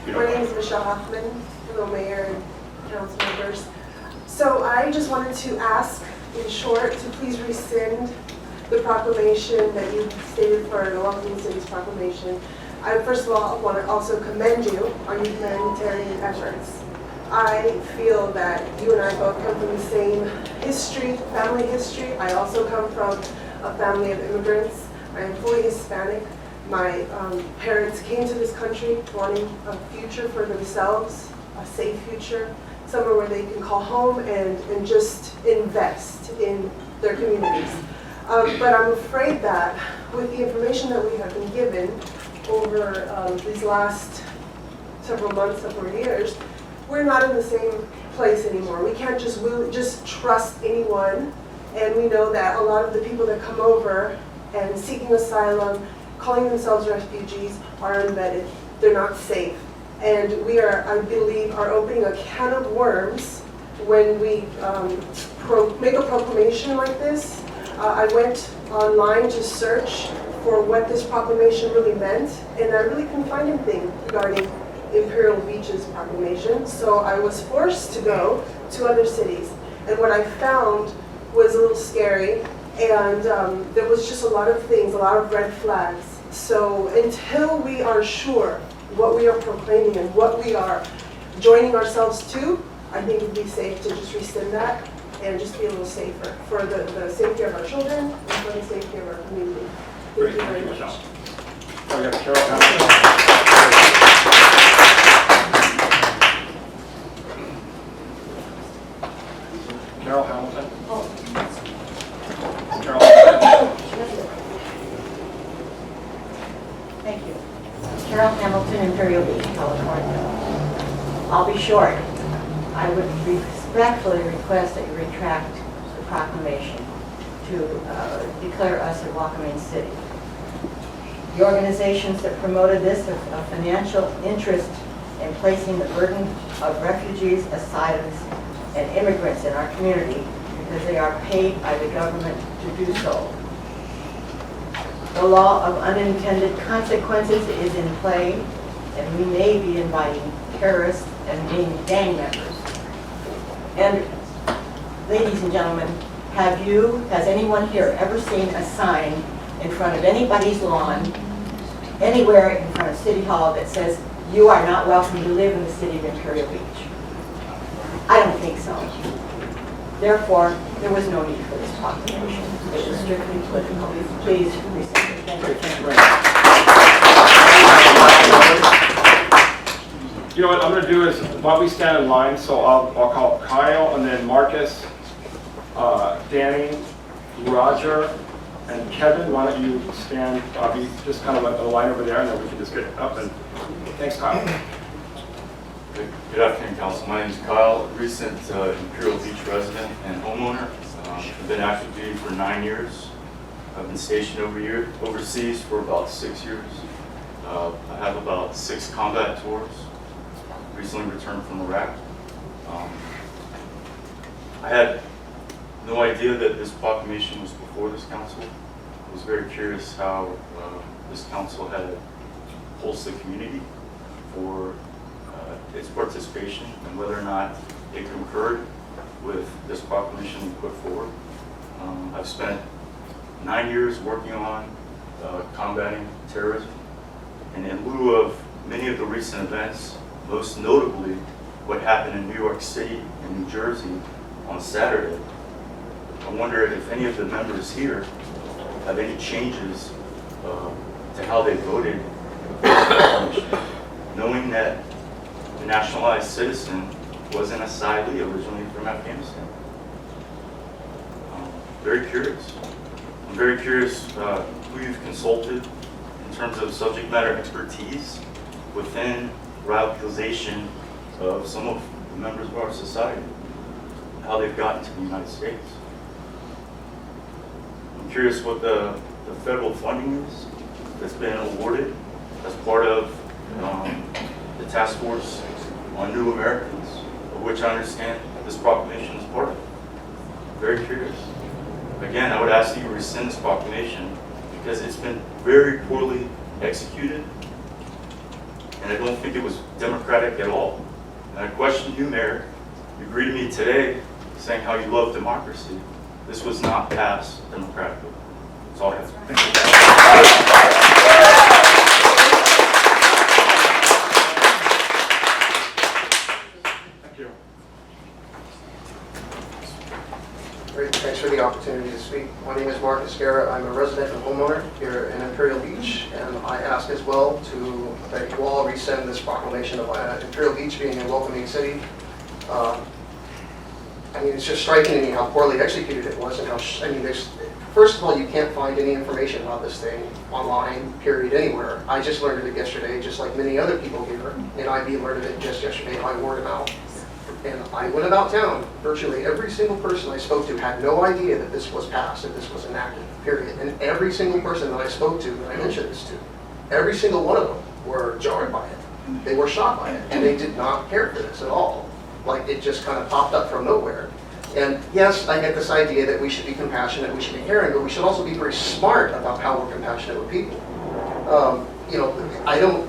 My name is Michel Hoffman. Hello, Mayor and council members. So I just wanted to ask, in short, to please rescind the proclamation that you stated for the Welcoming Cities Proclamation. I first of all want to also commend you on your humanitarian efforts. I feel that you and I both come from the same history, family history. I also come from a family of immigrants. I am fully Hispanic. My parents came to this country wanting a future for themselves, a safe future, somewhere where they can call home and just invest in their communities. But I'm afraid that with the information that we have been given over these last several months, several years, we're not in the same place anymore. We can't just trust anyone, and we know that a lot of the people that come over and seeking asylum, calling themselves refugees, are unvetted. They're not safe. And we are, I believe, are opening a can of worms when we make a proclamation like this. I went online to search for what this proclamation really meant, and I really couldn't find anything regarding Imperial Beach's proclamation. So I was forced to go to other cities. And what I found was a little scary, and there was just a lot of things, a lot of red flags. So until we are sure what we are proclaiming and what we are joining ourselves to, I think it would be safe to just rescind that and just be a little safer for the safety of our children and for the safety of our community. Thank you very much. We have Carol Hamilton. Carol Hamilton. Carol Hamilton. Thank you. Carol Hamilton, Imperial Beach, California. I'll be short. I would respectfully request that you retract the proclamation to declare us a welcoming city. The organizations that promoted this have a financial interest in placing the burden of refugees, asylums, and immigrants in our community because they are paid by the government to do so. The law of unintended consequences is in play, and we may be inviting terrorists and being gang members. And ladies and gentlemen, has anyone here ever seen a sign in front of anybody's lawn, anywhere in front of City Hall that says, "You are not welcome to live in the city of Imperial Beach"? I don't think so. Therefore, there was no need for this proclamation. It was strictly political. Please rescind it. Thank you. Thank you very much. You know what I'm going to do is, while we stand in line, so I'll call Kyle and then Marcus, Danny, Roger, and Kevin. Why don't you stand, be just kind of like the line over there, and then we can just get up. And thanks, Kyle. Good afternoon, Council. My name is Kyle, recent Imperial Beach resident and homeowner. I've been active duty for 9 years. I've been stationed overseas for about 6 years. I have about 6 combat tours. Recently returned from Iraq. I had no idea that this proclamation was before this council. I was very curious how this council had pulsed the community for its participation and whether or not it concurred with this proclamation we put forward. I've spent 9 years working on combating terrorism, and in lieu of many of the recent events, most notably what happened in New York City and New Jersey on Saturday, I wonder if any of the members here have any changes to how they voted, knowing that the nationalized citizen was an asylee originally from Afghanistan. Very curious. I'm very curious who you've consulted in terms of subject matter expertise within radicalization of some of the members of our society, how they've gotten to the United States. I'm curious what the federal funding is that's been awarded as part of the task force on New Americans, of which I understand this proclamation is part of. Very curious. Again, I would ask that you rescind this proclamation because it's been very poorly executed. and I don't think it was democratic at all. And I question you, Mayor. You greeted me today saying how you love democracy. This was not passed democratically. That's all I have to say. Thank you. Thank you. Great, thanks for the opportunity to speak. My name is Marcus Guerra. I'm a resident and homeowner here in Imperial Beach, and I ask as well that you all rescind this proclamation of Imperial Beach being a welcoming city. I mean, it's just striking to me how poorly executed it was, and how, first of all, you can't find any information about this thing online, period, anywhere. I just learned of it yesterday, just like many other people here, and IB learned of it just yesterday by word of mouth. And I went about town, virtually every single person I spoke to had no idea that this was passed, that this was enacted, period. And every single person that I spoke to, that I mentioned this to, every single one of them were jarred by it. They were shocked by it, and they did not care for this at all. Like, it just kind of popped up from nowhere. And yes, I get this idea that we should be compassionate, we should be caring, but we should also be very smart about how we're compassionate with people. You know,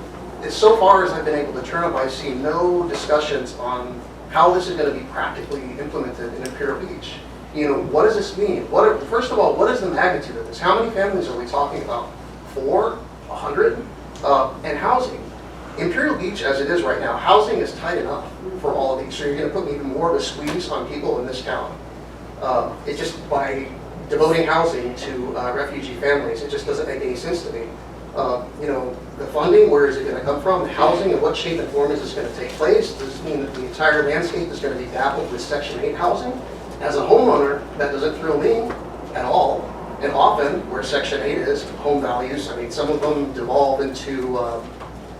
so far as I've been able to turn up, I've seen no discussions on how this is going to be practically implemented in Imperial Beach. You know, what does this mean? First of all, what is the magnitude of this? How many families are we talking about? 4? 100? And housing. Imperial Beach, as it is right now, housing is tight enough for all of these, so you're going to put even more of a squeeze on people in this town. It just, by devoting housing to refugee families, it just doesn't make any sense to me. You know, the funding, where is it going to come from? The housing, in what shape and form is this going to take place? Does this mean that the entire landscape is going to be dappled with Section 8 housing? As a homeowner, that doesn't thrill me at all. And often, where Section 8 is, home values, I mean, some of them devolve into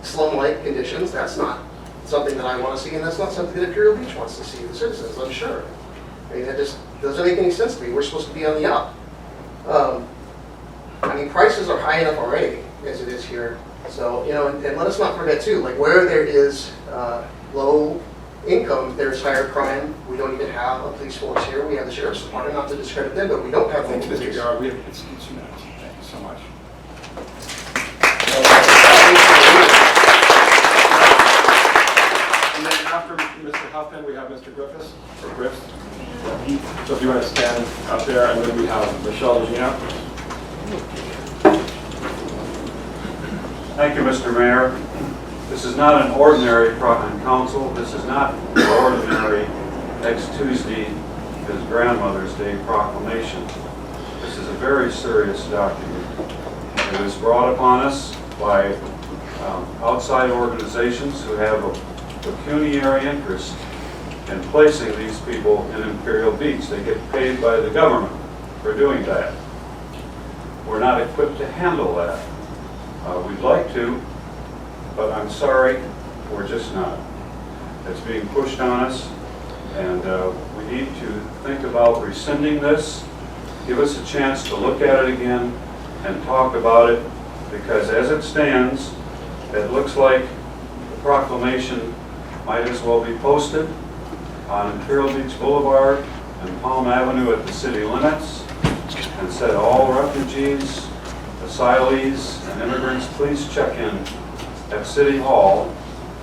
slum-like conditions. That's not something that I want to see, and that's not something that Imperial Beach wants to see, the citizens, I'm sure. I mean, that just doesn't make any sense to me. We're supposed to be on the up. I mean, prices are high enough already, as it is here. So, you know, and let us not forget too, like where there is low income, there's higher crime. We don't even have a police force here. We have the sheriff's department, not to discredit them, but we don't have Thank you, police. Mr. Guerra. We have 2 minutes. Thank you so much. And then after Mr. Huffman, we have Mr. Griffiths, or Griffiths. So if you want to stand up there, and then we have Michel Dedina. Thank you, Mr. Mayor. This is not an ordinary council. This is not an ordinary next Tuesday, his grandmother's day proclamation. This is a very serious document. It was brought upon us by outside organizations who have a pecuniary interest in placing these people in Imperial Beach. They get paid by the government for doing that. We're not equipped to handle that. We'd like to, but I'm sorry, we're just not. It's being pushed on us, and we need to think about rescinding this. Give us a chance to look at it again and talk about it, because as it stands, it looks like the proclamation might as well be posted on Imperial Beach Boulevard and Palm Avenue at the city limits, and said all refugees, asylees, and immigrants, please check in at City Hall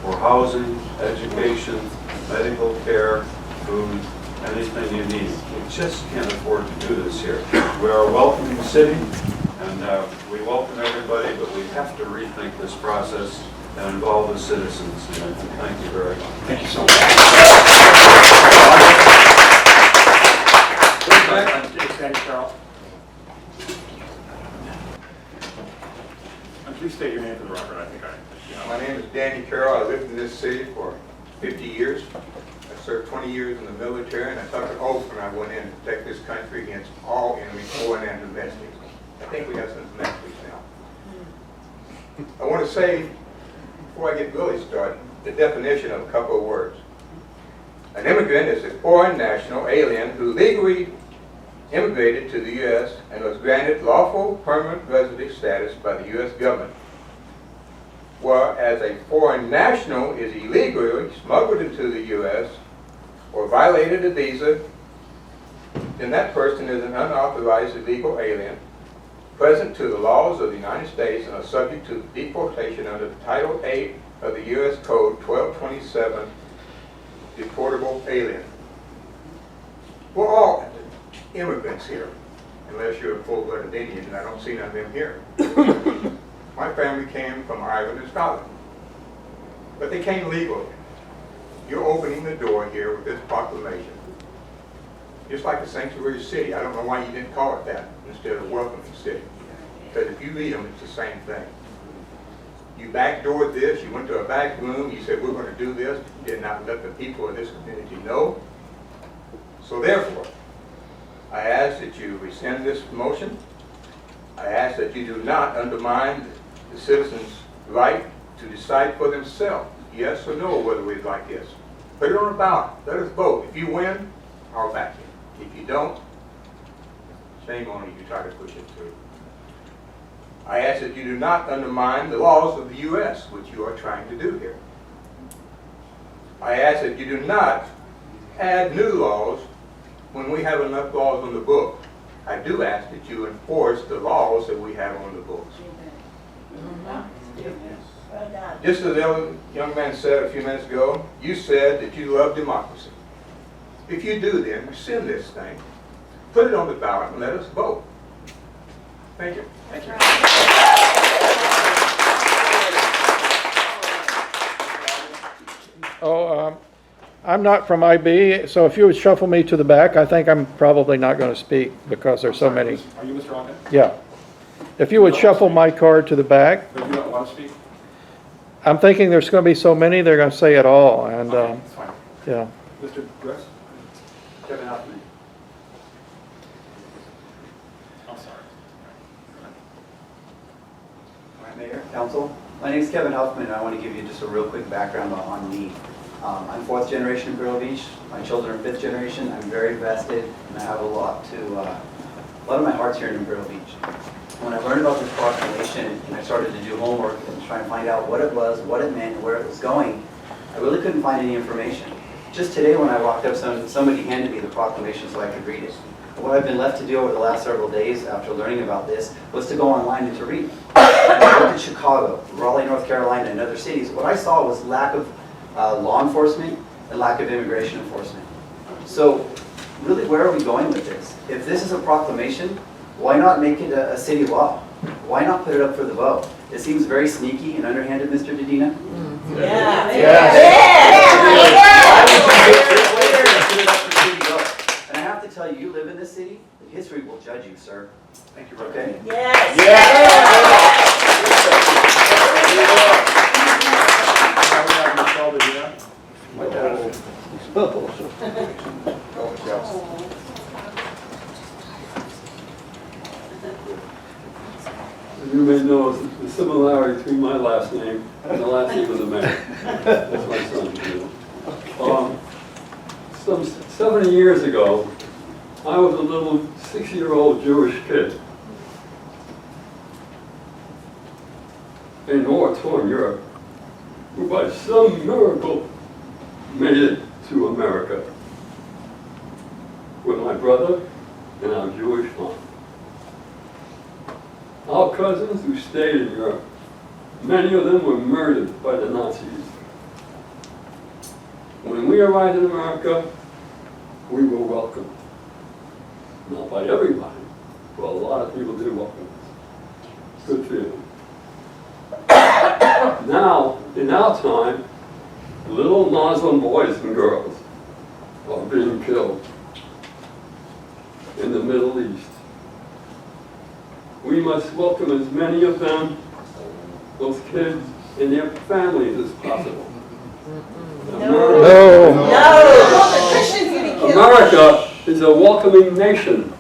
for housing, education, medical care, food, anything you need. We just can't afford to do this here. We are a welcoming city, and we welcome everybody, but we have to rethink this process and involve the citizens. And thank you very much. Thank you so much. Stand, Carol. And please state your name for the record. I think My name is Danny Carroll. I lived in this city for 50 years. I served 20 years in the military, and I took an oath when I went in to protect this country against all enemies, foreign and domestic. I think we have some domestics now. I want to say, before I get really started, the definition of a couple of words. An immigrant is a foreign national alien who legally immigrated to the U.S. and was granted lawful permanent resident status by the U.S. government. Whereas a foreign national is illegally smuggled into the U.S. or violated a visa, then that person is an unauthorized illegal alien, present to the laws of the United States and are subject to deportation under Title 8 of the U.S. Code 1227, deportable alien. We're all immigrants here, unless you're a full-blooded Indian, and I don't see none of them here. My family came from Ireland and Scotland, but they came legally. You're opening the door here with this proclamation. Just like a sanctuary city. I don't know why you didn't call it that instead of welcoming city. Because if you read them, it's the same thing. You backdoored this, you went to a back room, you said, we're going to do this. You did not let the people of this community know. So therefore, I ask that you rescind this motion. I ask that you do not undermine the citizens' right to decide for themselves, yes or no, whether we'd like this. Put it on a ballot. Let us vote. If you win, I'll back you. If you don't, shame on you, you try to push it through. I ask that you do not undermine the laws of the U.S., which you are trying to do here. I ask that you do not add new laws when we have enough laws on the book. I do ask that you enforce the laws that we have on the books. Just as the other young man said a few minutes ago, you said that you love democracy. If you do, then rescind this thing, put it on the ballot, and let us vote. Thank you. Thank you. Oh, I'm not from IB, so if you would shuffle me to the back, I think I'm probably not going to speak because there's so many. Are you Mr. Ogden? Yeah. If you would shuffle my card to the back, But you don't want to speak? I'm thinking there's going to be so many, they're going to say it all, and, Okay, that's fine. yeah. Mr. Gress? Kevin Huffman. I'm sorry. All right, Mayor, Council. My name is Kevin Huffman, and I want to give you just a real quick background on me. I'm fourth generation Imperial Beach. My children are fifth generation. I'm very vested, and I have a lot of my heart's here in Imperial Beach. When I learned about this proclamation and I started to do homework and try and find out what it was, what it meant, and where it was going, I really couldn't find any information. Just today when I walked up, somebody handed me the proclamation so I could read it. And what I've been left to do over the last several days after learning about this was to go online and to read. I looked at Chicago, Raleigh, North Carolina, and other cities. What I saw was lack of law enforcement and lack of immigration enforcement. So really, where are we going with this? If this is a proclamation, why not make it a city law? Why not put it up for the vote? It seems very sneaky and underhanded, Mr. Dedina. Yeah. Why would you take this way and put it up for city vote? And I have to tell you, you live in this city, history will judge you, sir. Thank you, brother. Okay? Yes. Now we have Michel Dedina. My dad. Oh, Michelle. You may know the similarity between my last name and the last name of the mayor. That's my son, Jim. Some 70 years ago, I was a little 6-year-old Jewish kid in war-torn Europe, who by some miracle made it to America with my brother and our Jewish mom. Our cousins who stayed in Europe, many of them were murdered by the Nazis. When we arrived in America, we were welcomed. Not by everybody, but a lot of people did welcome us. Good feeling. Now, in our time, little Muslim boys and girls are being killed in the Middle East. We must welcome as many of them, those kids, and their families as possible. America is a welcoming nation.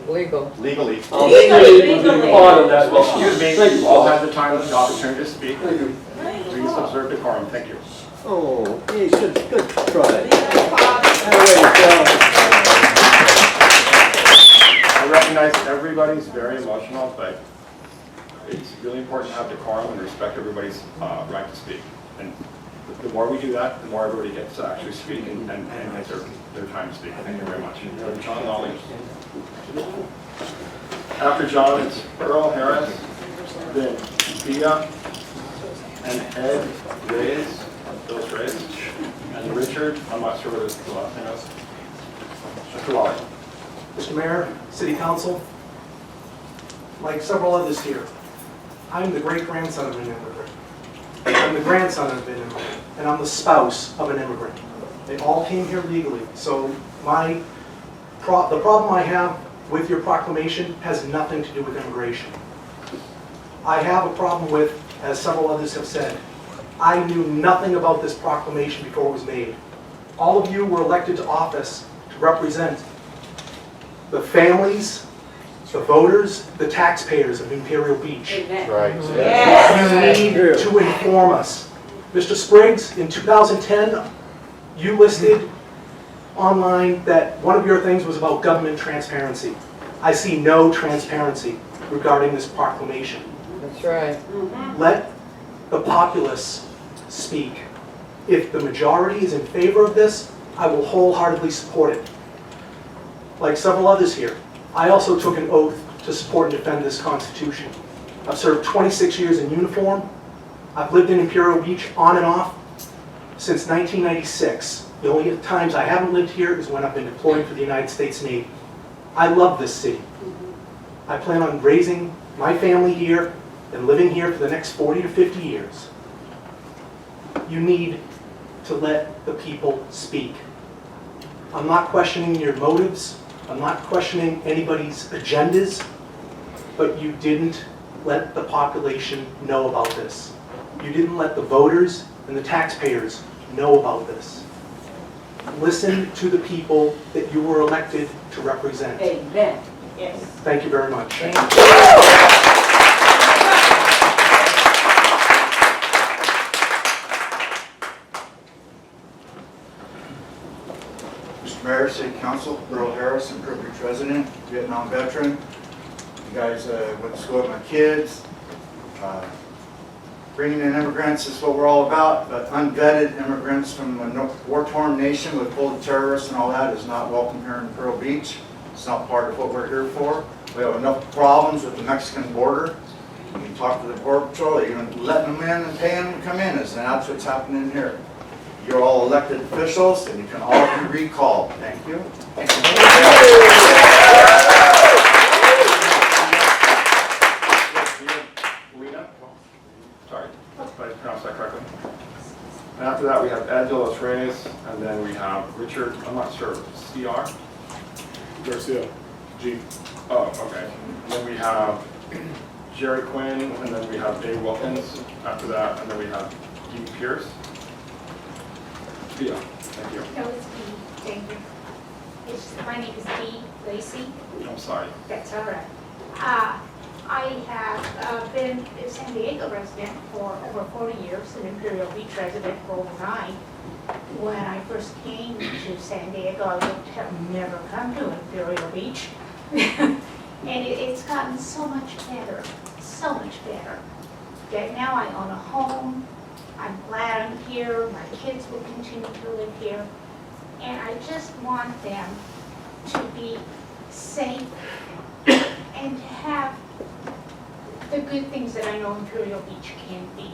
Legally. I'll stay part of that. Excuse me, Thank you. you all have the time and the opportunity to speak. Thank you. Please observe decorum. Thank you. Oh, hey, good try. I recognize everybody's very emotional, but it's really important to have decorum and respect everybody's right to speak. And the more we do that, the more everybody gets to actually speak and get their time to speak. Thank you very much. John Lawley. After John, it's Earl Harris, then Bia, and Ed Reyes, those Reyes, and Richard, I'm not sure what his last name is. Mr. Wally. Mr. Mayor, City Council, like several others here, I'm the great-grandson of an immigrant. I'm the grandson of an immigrant, and I'm the spouse of an immigrant. They all came here legally, so the problem I have with your proclamation has nothing to do with immigration. I have a problem with, as several others have said, I knew nothing about this proclamation before it was made. All of you were elected to office to represent the families, the voters, the taxpayers of Imperial Beach. Right. Yes. You need to inform us. Mr. Spriggs, in 2010, you listed online that one of your things was about government transparency. I see no transparency regarding this proclamation. That's right. Let the populace speak. If the majority is in favor of this, I will wholeheartedly support it. Like several others here, I also took an oath to support and defend this Constitution. I've served 26 years in uniform. I've lived in Imperial Beach on and off since 1996. The only times I haven't lived here is when I've been deployed for the United States Navy. I love this city. I plan on raising my family here and living here for the next 40 to 50 years. You need to let the people speak. I'm not questioning your motives. I'm not questioning anybody's agendas, but you didn't let the population know about this. You didn't let the voters and the taxpayers know about this. Listen to the people that you were elected to represent. Amen. Yes. Thank you very much. Thank you. Mr. Mayor, City Council, Earl Harrison, privileged resident, Vietnam veteran. You guys went to school with my kids. Bringing in immigrants is what we're all about, but unvetted immigrants from a war-torn nation with full of terrorists and all that is not welcome here in Imperial Beach. It's not part of what we're here for. We have enough problems with the Mexican border. You can talk to the Border Patrol, they're even letting them in and paying them to come in, and that's what's happening here. You're all elected officials, and you can all be recalled. Thank you. Sorry, if I pronounced that correctly. And after that, we have Ed De Los Reyes, and then we have Richard, I'm not sure, CR? Garcia, G. Oh, okay. And then we have Jerry Quinn, and then we have Dave Wilkins after that, and then we have Dean Pierce. Yeah, thank you. No, it's Dee. Thank you. My name is Dee Lacey. I'm sorry. That's all right. I have been a San Diego resident for over 40 years, an Imperial Beach resident for over 9. When I first came to San Diego, I would have never come to Imperial Beach. And it's gotten so much better, so much better. That now I own a home. I'm glad I'm here. My kids will continue to live here. And I just want them to be safe and to have the good things that I know Imperial Beach can be.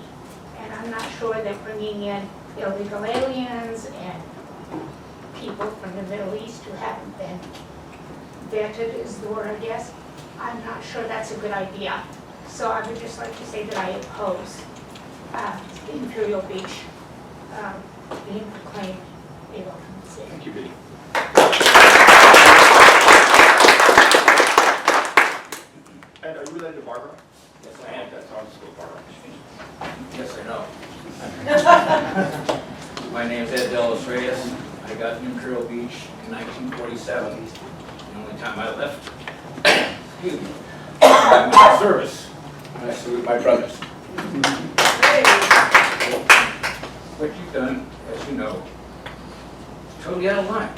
And I'm not sure that bringing in illegal aliens and people from the Middle East who haven't been vetted is the word, I guess. I'm not sure that's a good idea. So I would just like to say that I oppose Imperial Beach being proclaimed a welcome city. Thank you, Biddy. And are you related to Barbara? Yes, I am. That's on school, Barbara. Yes, I know. My name's Ed De Los Reyes. I got in Imperial Beach in 1947. The only time I left, excuse me, I went to service. And I salute my brothers. What you've done, as you know, is totally out of line.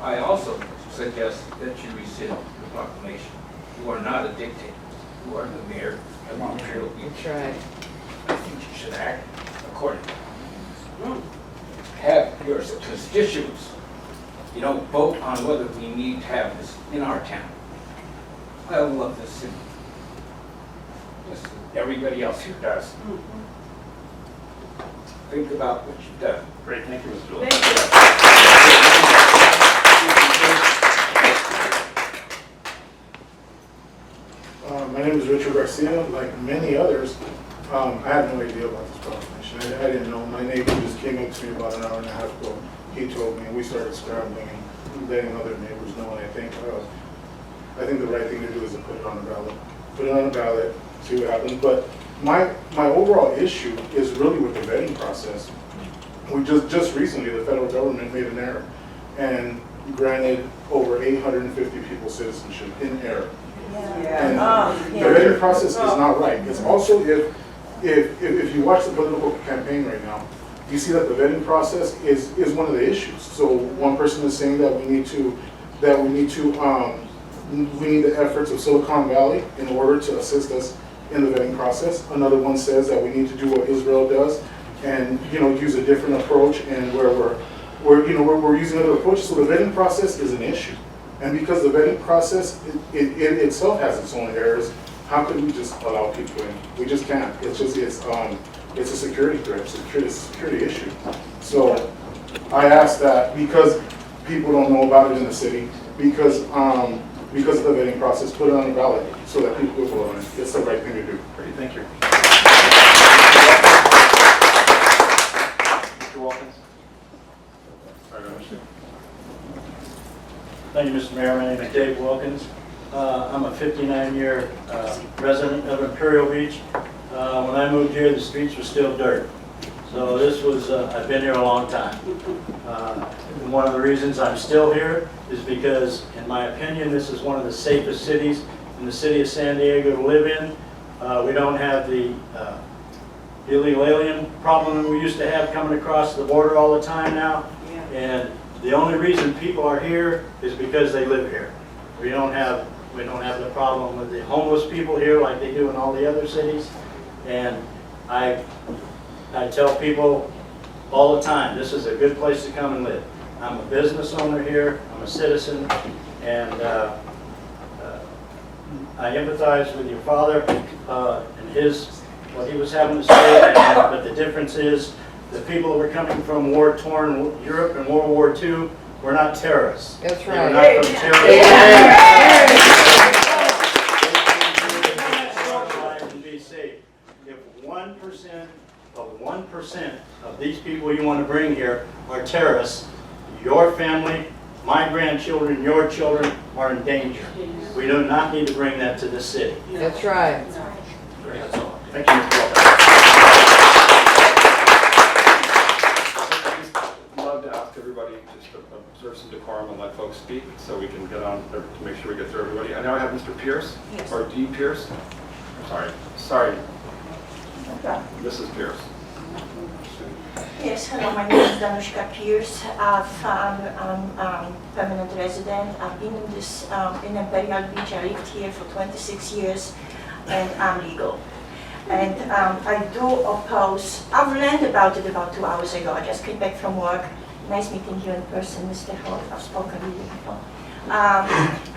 I also suggest that you rescind the proclamation. You are not a dictator. You are the mayor of Imperial Beach. That's right. I think you should act accordingly. Have your constituents, vote on whether we need to have this in our town. I love this city. Just everybody else here does. Think about what you've done. Great, thank you, Mr. Lewis. My name is Richard Garcia. Like many others, I had no idea about this proclamation. I didn't know. My neighbor just came up to me about an hour and a half ago. He told me, and we started scrambling and letting other neighbors know. And I think the right thing to do is to put it on the ballot. Put it on the ballot, see what happens. But my overall issue is really with the vetting process. We just recently, the federal government made an error and granted over 850 people citizenship in error. And the vetting process is not right. It's also, if you watch the political campaign right now, you see that the vetting process is one of the issues. So one person is saying that we need the efforts of Silicon Valley in order to assist us in the vetting process. Another one says that we need to do what Israel does and use a different approach, and where we're using other approaches. So the vetting process is an issue. And because the vetting process it itself has its own errors, how could we just allow people in? We just can't. It's a security threat, it's a security issue. So I ask that because people don't know about it in the city, because of the vetting process, put it on the ballot so that people will vote on it. It's the right thing to do. Great, thank you. Mr. Wilkins? Sorry, Mr. Thank you, Mr. Mayor. My name is Dave Wilkins. I'm a 59-year resident of Imperial Beach. When I moved here, the streets were still dirt. So this was, I've been here a long time. And one of the reasons I'm still here is because, in my opinion, this is one of the safest cities in the city of San Diego to live in. We don't have the illegal alien problem that we used to have coming across the border all the time now. And the only reason people are here is because they live here. We don't have the problem with the homeless people here like they do in all the other cities. And I tell people all the time, this is a good place to come and live. I'm a business owner here, I'm a citizen, and I empathize with your father and what he was having to say, but the difference is the people who were coming from war-torn Europe and World War II were not terrorists. That's They were right. not from terrorists. And be safe. If 1% of these people you want to bring here are terrorists, your family, my grandchildren, your children are in danger. We do not need to bring that to this city. That's right. Great, that's all. Thank you, Mr. Wilkins. I'd love to ask everybody just to observe some decorum and let folks speak so we can get on to make sure we get through everybody. I now have Mr. Pierce, or D. Pierce. Sorry. Mrs. Pierce. Yes, hello, my name is Danushka Pierce. I'm permanent resident. I've been in Imperial Beach. I lived here for 26 years, and I'm legal. And I do oppose, I've learned about it about 2 hours ago. I just came back from work. Nice meeting you in person, Mr. Hall. I've spoken with you before.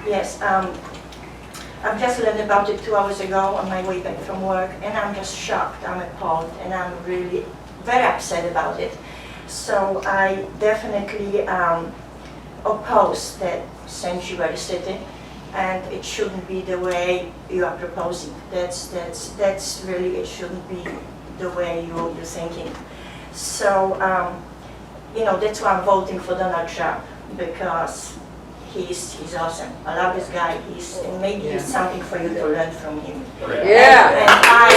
Yes, I've just learned about it 2 hours ago on my way back from work, and I'm just shocked, I'm appalled, and I'm really very upset about it. So I definitely oppose that sanctuary city, and it shouldn't be the way you are proposing. That's really, it shouldn't be the way you're thinking. So, that's why I'm voting for Donald Trump, because he's awesome. I love this guy. And maybe it's something for you to learn from him. Yeah. And I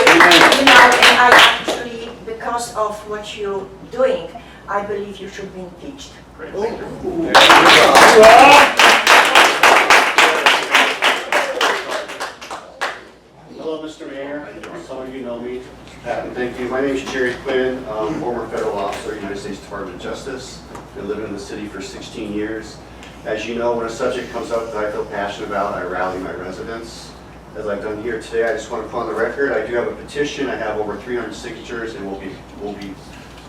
actually, because of what you're doing, I believe you should be impeached. Great, thank you. Hello, Mr. Mayor. Some of you know me. Thank you. My name is Jerry Quinn, former federal officer, United States Department of Justice. Been living in the city for 16 years. As you know, when a subject comes up that I feel passionate about, I rally my residents. As I've done here today, I just want to put on the record, I do have a petition. I have over 300 signatures, and we'll be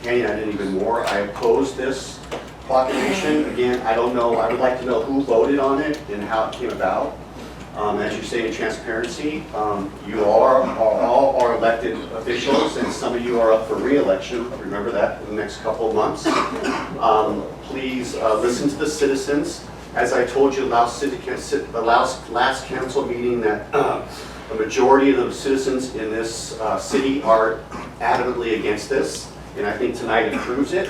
handing out even more. I oppose this proclamation. Again, I don't know. I would like to know who voted on it and how it came about. As you say in transparency, you all are elected officials, and some of you are up for re-election. Remember that in the next couple of months. Please listen to the citizens. As I told you the last council meeting, that a majority of the citizens in this city are adamantly against this, and I think tonight it proves it.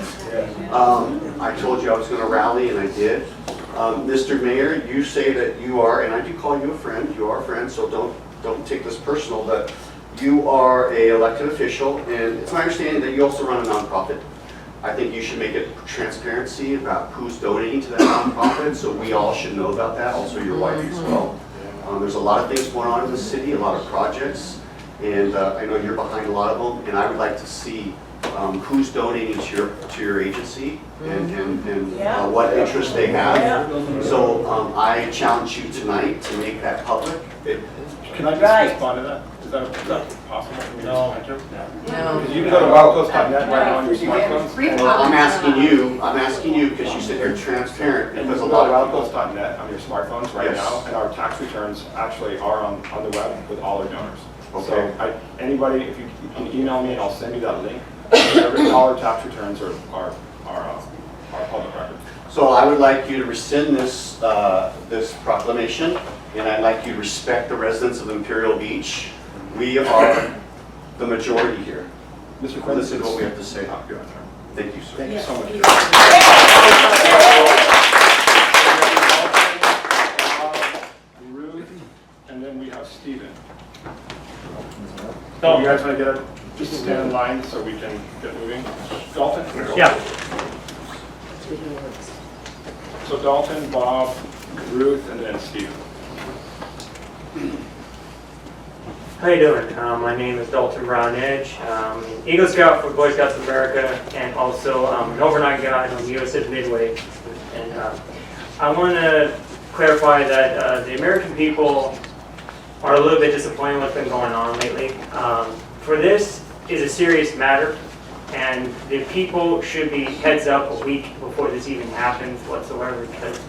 I told you I was going to rally, and I did. Mr. Mayor, you say that you are, and I do call you a friend, you are a friend, so don't take this personal, but you are a elected official, and it's my understanding that you also run a nonprofit. I think you should make it transparency about who's donating to that nonprofit, so we all should know about that, also your wife as well. There's a lot of things going on in the city, a lot of projects, and I know you're behind a lot of them, and I would like to see who's donating to your agency and what interest they have. So I challenge you tonight to make that public. Can I just respond to that? Is that possible for me to enter? No. Because you can go to wildcoast.net right on your smartphones. Well, I'm asking you because you said you're transparent, And because you a can go lot to of people. wildcoast.net on your smartphones right Yes. now, and our tax returns actually are on the web with all our donors. Okay. So anybody, if you can email me and I'll send you that link. All our tax returns are public record. So I would like you to rescind this proclamation, and I'd like you to respect the residents of Imperial Beach. We are the majority here. Mr. Quinn, Listen to what we have to say. You're on turn. Thank you, sir. Thank you so much. Ruth, and then we have Stephen. So you guys want to just stand in line so we can get moving? Dalton? Yeah. So Dalton, Bob, Ruth, and then Stephen. How you doing? My name is Dalton Brown Edge. Eagle Scout for Boy Scouts of America, and also an overnight guide on the USS Midway. And I want to clarify that the American people are a little bit disappointed with what's been going on lately. For this is a serious matter, and the people should be heads up a week before this even happens whatsoever, because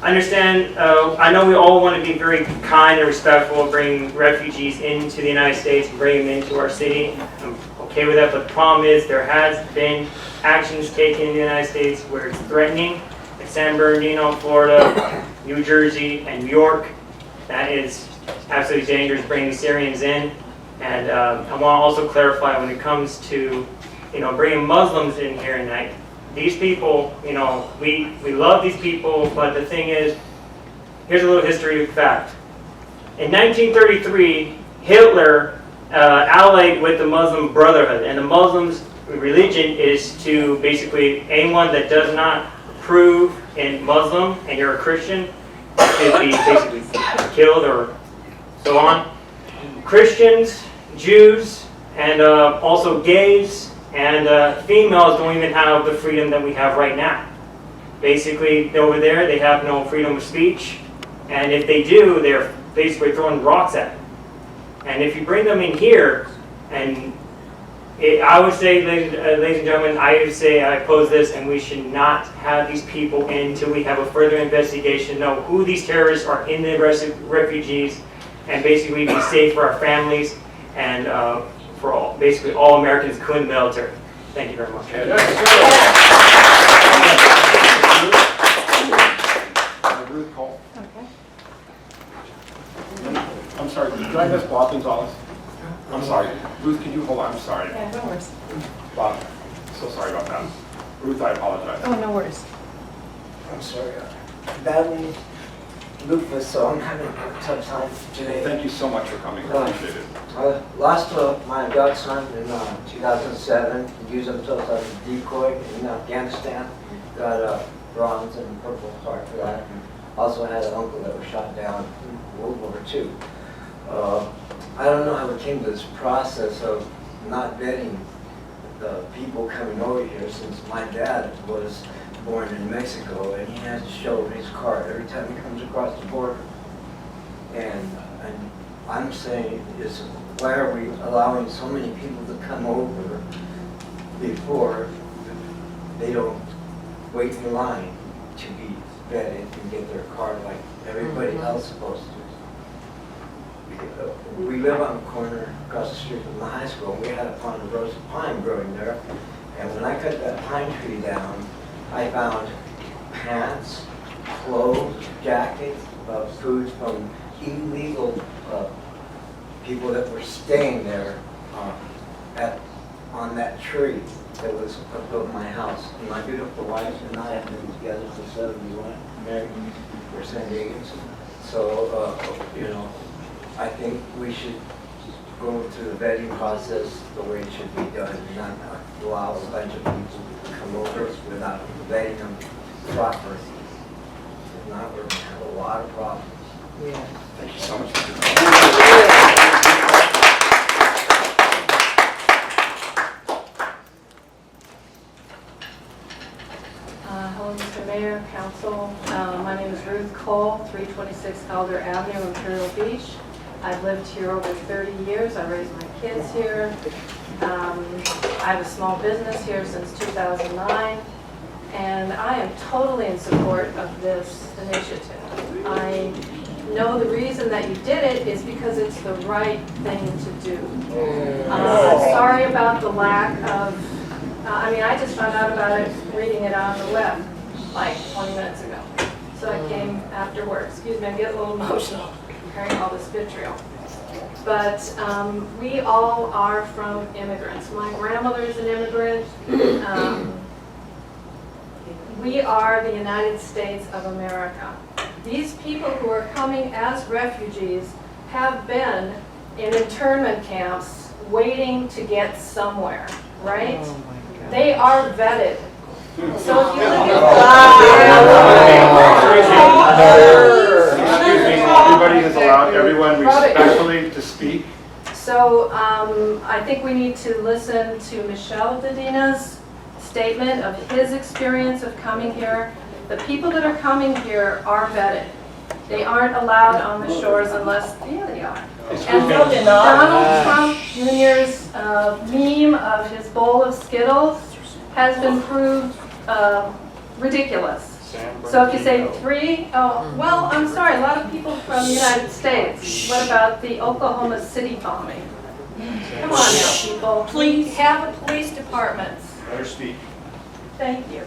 I understand, I know we all want to be very kind and respectful of bringing refugees into the United States and bring them into our city. I'm okay with that, but the problem is there has been actions taken in the United States where it's threatening. Like San Bernardino, Florida, New Jersey, and New York. That is absolutely dangerous bringing Syrians in. And I want to also clarify when it comes to, bringing Muslims in here tonight. These people, we love these people, but the thing is, here's a little history fact. In 1933, Hitler allied with the Muslim Brotherhood, and the Muslims' religion is to basically anyone that does not approve in Muslim and you're a Christian should be basically killed or so on. Christians, Jews, and also gays and females don't even have the freedom that we have right now. Basically, over there, they have no freedom of speech, and if they do, they're basically throwing rocks at them. And if you bring them in here, and I would say, ladies and gentlemen, I would say I oppose this, and we should not have these people in until we have a further investigation, know who these terrorists are in the refugees, and basically be safe for our families and for basically all Americans, including the military. Thank you very much. Ruth Cole. Okay. I'm sorry, did I miss Bob Gonzalez? I'm sorry. Ruth, can you hold on? I'm sorry. Yeah, no worries. Bob, so sorry about that. Ruth, I apologize. Oh, no worries. I'm sorry. Battling lupus, so I'm having a tough time today. Thank you so much for coming. I appreciate it. I lost my godson in 2007. He used himself as a decoy in Afghanistan. Got bronze and purple heart for that. And also had an uncle that was shot down in World War II. I don't know how we came to this process of not vetting the people coming over here, since my dad was born in Mexico and he has to show his card every time he comes across the border. And I'm saying is, why are we allowing so many people to come over before they don't wait in line to be vetted and get their card like everybody else supposed to. We live on the corner across the street from the high school, and we had a ponderosa pine growing there. And when I cut that pine tree down, I found pants, clothes, jackets, foods from illegal people that were staying there on that tree that was above my house. And my beautiful wife and I have been together for 71, married, we're San Diegans. So, you know, I think we should go through the vetting process the way it should be done, and not allow a bunch of people to come over without vetting them properly. If not, we're going to have a lot of problems. Yeah. Thank you so much. Hello, Mr. Mayor, Council. My name is Ruth Cole, 326 Calder Avenue, Imperial Beach. I've lived here over 30 years. I raised my kids here. I have a small business here since 2009, and I am totally in support of this initiative. I know the reason that you did it is because it's the right thing to do. I'm sorry about the lack of, I just found out about it reading it on the web like 20 minutes ago. So I came after work. Excuse me, I'm getting a little emotional carrying all this vitriol. But we all are from immigrants. My grandmother is an immigrant. We are the United States of America. These people who are coming as refugees have been in internment camps waiting to get somewhere, right? They are vetted. So if you look Excuse me, everybody is allowed, everyone respectfully to speak. So I think we need to listen to Michel Dedina's statement of his experience of coming here. The people that are coming here are vetted. They aren't allowed on the shores unless, yeah, they are. And Donald Trump Jr.'s meme of his bowl of Skittles has been proved ridiculous. So if you say well, I'm sorry, a lot of people from the United States. What about the Oklahoma City bombing? Come on now, people. Please have a police department. Better speak. Thank you.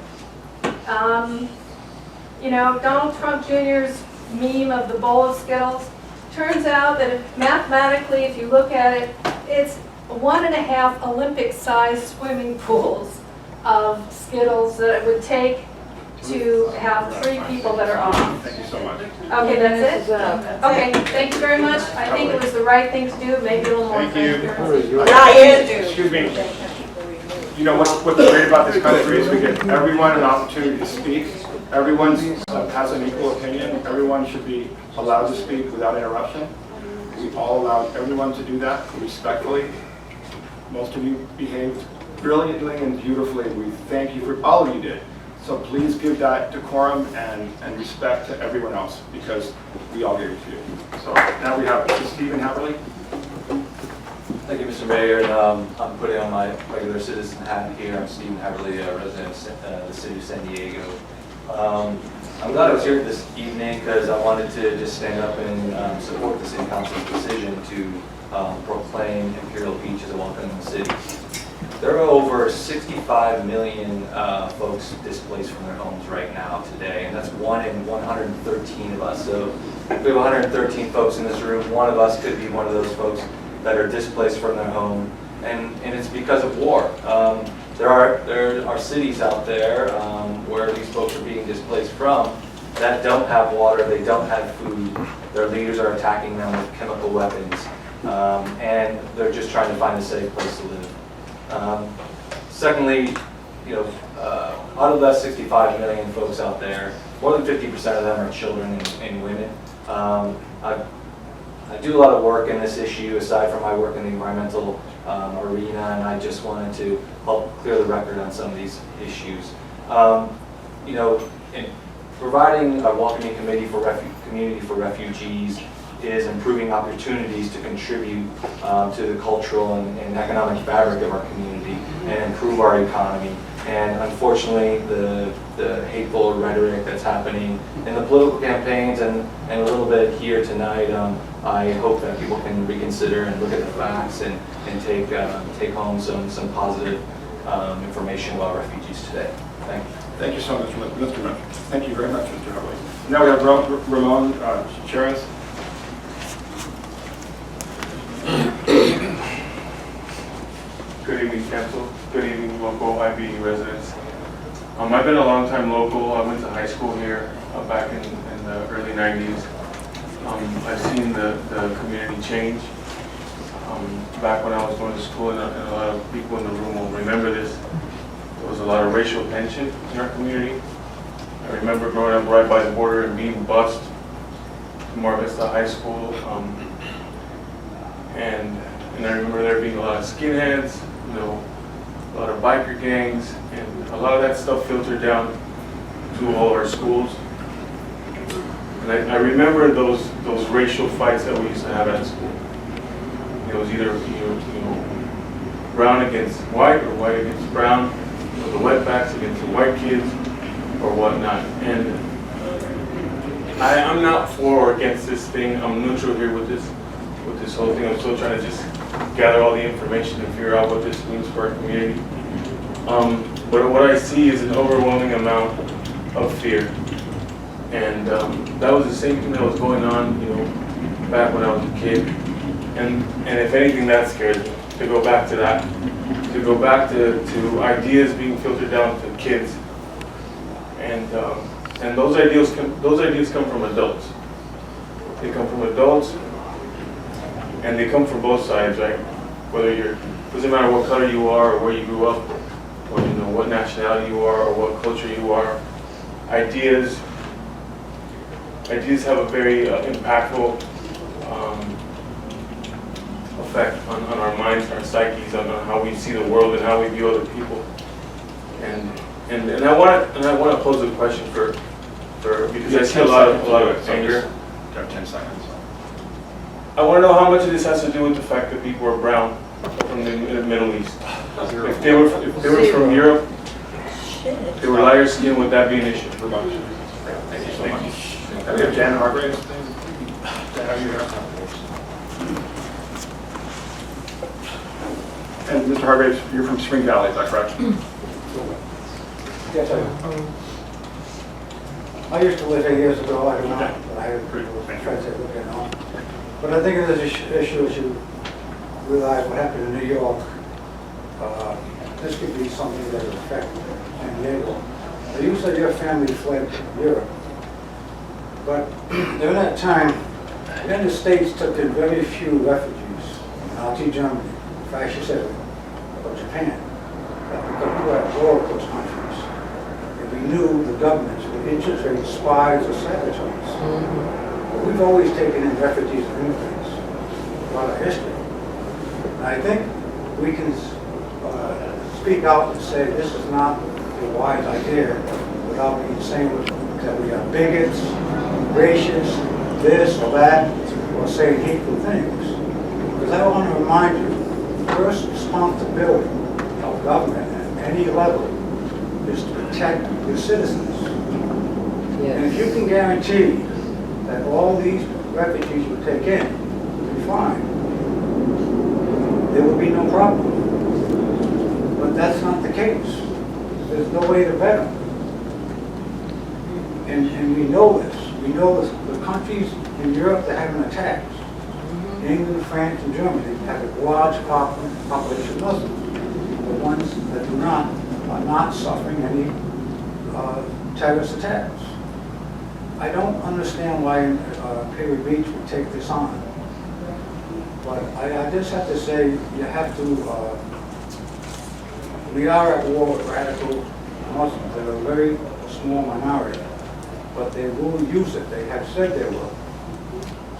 You know, Donald Trump Jr.'s meme of the bowl of Skittles, turns out that mathematically, if you look at it, it's 1.5 Olympic-sized swimming pools of Skittles that it would take to have 3 people that are off. Thank you so much. Okay, that's it? Okay, thank you very much. I think it was the right thing to do, maybe a little more transparency. Excuse me. You know, what's great about this country is we give everyone an opportunity to speak. Everyone has an equal opinion. Everyone should be allowed to speak without interruption. We all allow everyone to do that respectfully. Most of you behaved brilliantly and beautifully. We thank you for all of you did. So please give that decorum and respect to everyone else, because we all gave it to you. So now we have Stephen Haverly. Thank you, Mr. Mayor. And, I'm putting on my regular citizen hat here. I'm Stephen Haverly, a resident of the city of San Diego. I'm glad I was here this evening because I wanted to just stand up and support the City Council's decision to proclaim Imperial Beach as a welcoming city. There are over 65 million folks displaced from their homes right now today, and that's 1 in 113 of us. So if we have 113 folks in this room, one of us could be one of those folks that are displaced from their home, and it's because of war. There are cities out there where these folks are being displaced from that don't have water, they don't have food, their leaders are attacking them with chemical weapons, and they're just trying to find a safe place to live. Secondly, out of that 65 million folks out there, more than 50% of them are children and women. I do a lot of work in this issue aside from my work in the environmental arena, and I just wanted to help clear the record on some of these issues. In providing a welcoming community for refugees is improving opportunities to contribute to the cultural and economic fabric of our community and improve our economy. And unfortunately, the hateful rhetoric that's happening in the political campaigns and a little bit here tonight, I hope that people can reconsider and look at the facts and take home some positive information about refugees today. Thank you. Thank you so much, Mr. Murphy. Thank you very much, Mr. Hartley. Now we have Ramon Cheres. Good evening, Council. Good evening, local IB residents. I've been a long time local. I went to high school here back in the early 90s. I've seen the community change. Back when I was going to school, and a lot of people in the room will remember this, there was a lot of racial tension in our community. I remember growing up right by the border and being bused to Mar Vista High School. And I remember there being a lot of skinheads, a lot of biker gangs, and a lot of that stuff filtered down to all our schools. And I remember those racial fights that we used to have at school. It was either brown against white or white against brown, the wetbacks against the white kids or whatnot. And I'm not for or against this thing. I'm neutral here with this whole thing. I'm still trying to just gather all the information and figure out what this means for our community. But what I see is an overwhelming amount of fear. And that was the same thing that was going on, back when I was a kid. And if anything, that scares me, to go back to that. To go back to ideas being filtered down to kids. And those ideas come from adults. They come from adults, and they come from both sides, right? Doesn't matter what color you are or where you grew up, or what nationality you are or what culture you are. Ideas have a very impactful effect on our minds, our psyches, on how we see the world and how we view other people. And I want to pose a question for because I see a lot of anger. 10 seconds. I want to know how much of this has to do with the fact that people are brown from the Middle East. If they were from Europe, if they were lighter skinned, would that be an issue? Thank you so much. And we have Jan Hargraves. Jan, are you here? And Mr. Hargraves, you're from Spring Valley, is that correct? Yes, I am. I used to live here years ago, I don't know, but I have friends that live here now. But I think of this issue, as you realize what happened in New York, this could be something that would affect San Diego. You said your family fled to Europe, but during that time, the United States took in very few refugees from Nazi Germany, fascist Italy, or Japan, because we were at war with those countries. And we knew the governments would infiltrate spies or saboteurs. But we've always taken in refugees and immigrants throughout our history. And I think we can speak out and say this is not a wise idea without being saying that we are bigots, racists, this or that, or saying hateful things. Because I want to remind you, the first responsibility of government at any level is to protect your citizens. Yes. And if you can guarantee that all these refugees you take in will be fine, there will be no problem. But that's not the case. There's no way to vet them. And we know this. We know this. The countries in Europe that have been attacked, England, France, and Germany, have a large population of Muslims. The ones that do not are not suffering any terrorist attacks. I don't understand why Imperial Beach would take this on. But I just have to say, you have to, we are at war with radical Muslims. They're a very small minority, but they will use it. They have said they will.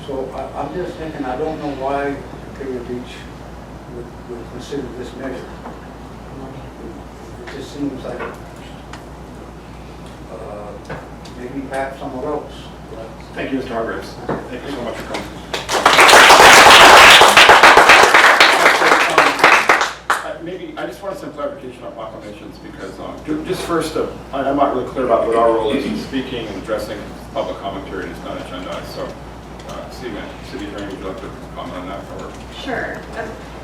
So I'm just thinking, I don't know why Imperial Beach would consider this measure. It just seems like maybe perhaps somewhere else. Thank you, Mr. Hargraves. Thank you so much for coming. Maybe I just want wanted some clarification on proclamations because just first, I'm not really clear about what our role is in speaking and addressing public comment period. It's not agendized. So, City Attorney, would you like to comment on that? Or? Sure.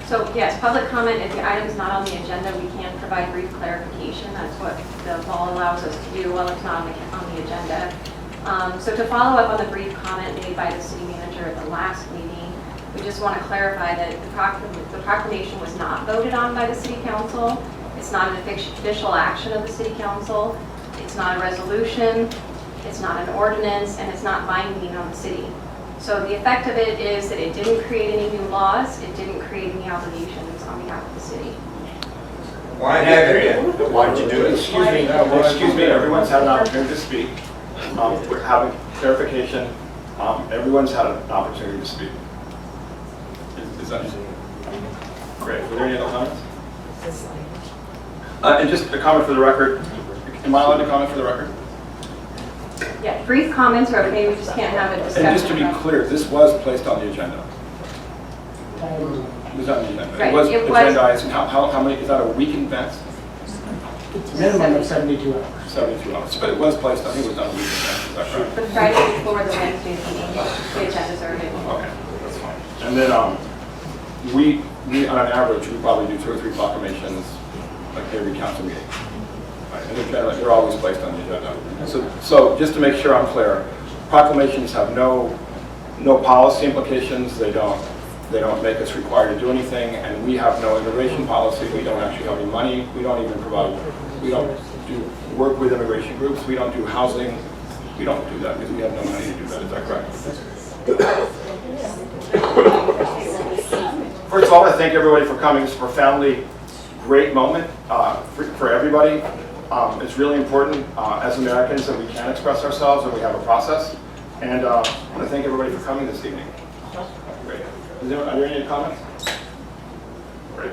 So yes, public comment, if the item's not on the agenda, we can provide brief clarification. That's what the law allows us to do while it's not on the agenda. So to follow up on the brief comment made by the city manager at the last meeting, we just want to clarify that the proclamation was not voted on by the city council. It's not an official action of the city council. It's not a resolution. It's not an ordinance, and it's not binding on the city. So the effect of it is that it didn't create any new laws. It didn't create any obligations on behalf of the city. Why have it? Why did you do it? Excuse me, everyone's had an opportunity to speak. We're having clarification. Everyone's had an opportunity to speak. Is that great? Were there any other comments? And just a comment for the record. Am I allowed to comment for the record? Yeah, brief comments are okay. We just can't have a discussion. And just to be clear, this was placed on the agenda. It was on the agenda. Right, It was it was- agendized. And how many, is that a week in advance? It's a minimum of 72 hours. 72 hours. But it was placed, I think it was done a week in advance. Is that correct? The Friday before the Wednesday meeting, the agendas are available. Okay, that's fine. And then we on an average, we probably do 2 or 3 proclamations like every council meeting. Right, and they're always placed on the agenda. So just to make sure I'm clear, proclamations have no policy implications. They don't make us required to do anything, and we have no immigration policy. We don't actually have any money. We don't do work with immigration groups. We don't do housing. We don't do that because we have no money to do that. Is that correct? First of all, I want to thank everybody for coming. It's a profoundly great moment for everybody. It's really important as Americans that we can express ourselves and we have a process. And I want to thank everybody for coming this evening. Great. Are there any comments? Great.